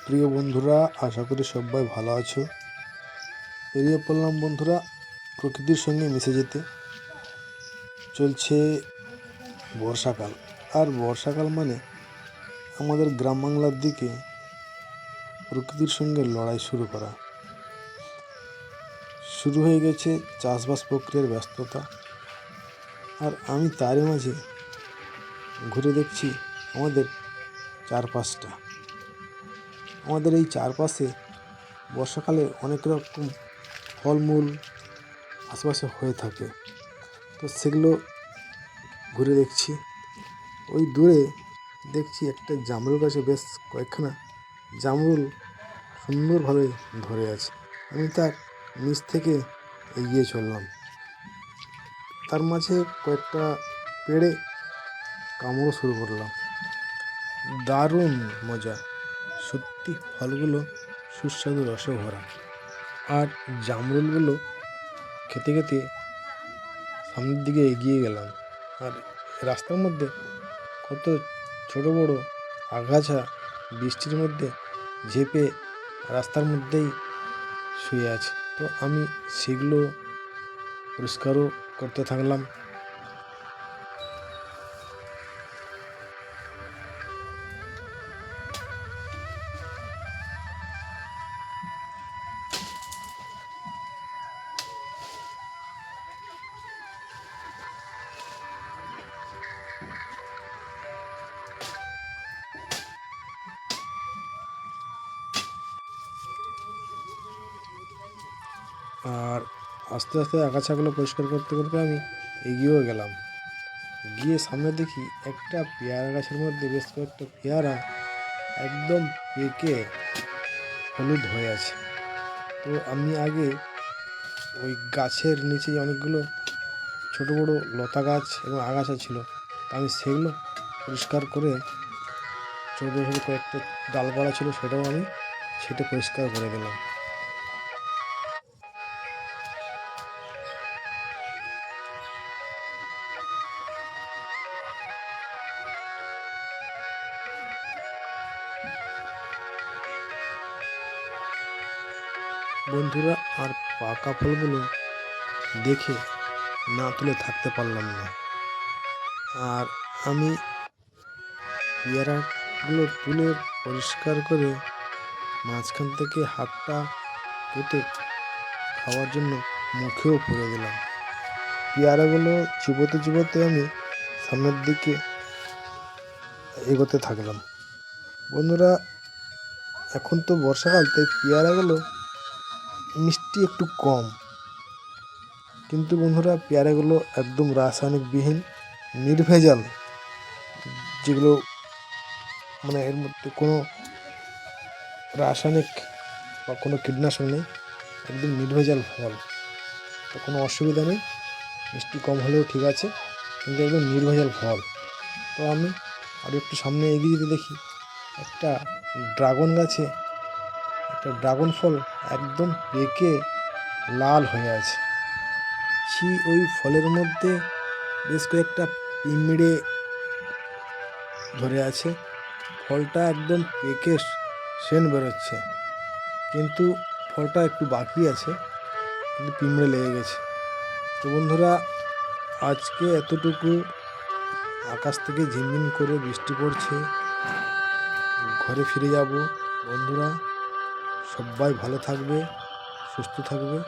প্রিয় বন্ধুরা, আশা করি সবাই ভালো আছো। বেরিয়ে পড়লাম বন্ধুরা প্রকৃতির সঙ্গে মিশে যেতে। চলছে বর্ষাকাল, আর বর্ষাকাল মানে আমাদের গ্রাম বাংলার দিকে প্রকৃতির সঙ্গে লড়াই শুরু করা। শুরু হয়ে গেছে চাষবাস প্রক্রিয়ার ব্যস্ততা, আর আমি তারই মাঝে ঘুরে দেখছি আমাদের চারপাশটা। আমাদের এই চারপাশে বর্ষাকালে অনেক রকম ফলমূল আশেপাশে হয়ে থাকে, তো সেগুলো ঘুরে দেখছি। ওই দূরে দেখছি একটা জামরুল গাছে বেশ কয়েকখানা জামরুল সুন্দরভাবে ধরে আছে। আমি তার নিচ থেকে এগিয়ে চললাম। তার মাঝে কয়েকটা পেড়ে কামড়ও শুরু করলাম। দারুণ মজা, সত্যি ফলগুলো সুস্বাদু রসে ভরা। আর জামরুলগুলো খেতে খেতে সামনের দিকে এগিয়ে গেলাম। আর রাস্তার মধ্যে কত ছোট বড় আগাছা বৃষ্টির মধ্যে ঝেঁপে রাস্তার মধ্যেই শুয়ে আছে, তো আমি সেগুলো পরিষ্কারও করতে থাকলাম। আর আস্তে আস্তে আগাছাগুলো পরিষ্কার করতে করতে আমি এগিয়েও গেলাম। গিয়ে সামনে দেখি একটা পেয়ারা গাছের মধ্যে বেশ কয়েকটা পেয়ারা একদম পেকে হলুদ হয়ে আছে। তো আমি আগে ওই গাছের নিচে অনেকগুলো ছোট বড় লতা গাছ এবং আগাছা ছিল, আমি সেগুলো পরিষ্কার করে, ছোটো ছোটো কয়েকটা ডালপালা ছিল সেটাও আমি ছেটে পরিষ্কার করে দিলাম। বন্ধুরা, আর পাকা ফলগুলো দেখে না তুলে থাকতে পারলাম না। আর আমি পেয়ারাগুলো তুলে পরিষ্কার করে মাঝখান থেকে হাতটা কেটে খাওয়ার জন্য মুখেও পুরে দিলাম। পেয়ারাগুলো চিবোতে চিবোতে আমি সামনের দিকে এগোতে থাকলাম। বন্ধুরা, এখন তো বর্ষাকাল, তাই পেয়ারাগুলো মিষ্টি একটু কম, কিন্তু বন্ধুরা পেয়ারাগুলো একদম রাসায়নিকবিহীন, নির্ভেজাল, যেগুলো মানে এর মধ্যে কোনো রাসায়নিক বা কোনো কীটনাশক নেই, একদম নির্ভেজাল ফল। তো কোনো অসুবিধা নেই, মিষ্টি কম হলেও ঠিক আছে, কিন্তু একদম নির্ভেজাল ফল। তো আমি আরও একটু সামনে এগিয়ে যেতে দেখি একটা ড্রাগন গাছে একটা ড্রাগন ফল একদম পেকে লাল হয়ে আছে। ওই ফলের মধ্যে বেশ কয়েকটা পিঁমড়ে ধরে আছে। ফলটা একদম পেকে সেন্ট বেরোচ্ছে, কিন্তু ফলটা একটু বাকি আছে, কিন্তু পিঁমড়ে লেগে গেছে। তো বন্ধুরা, আজকে এতটুকু। আকাশ থেকে ঝিমঝিম করে বৃষ্টি পড়ছে, ঘরে ফিরে যাব। বন্ধুরা, সবাই ভালো থাকবে, সুস্থ থাকবে।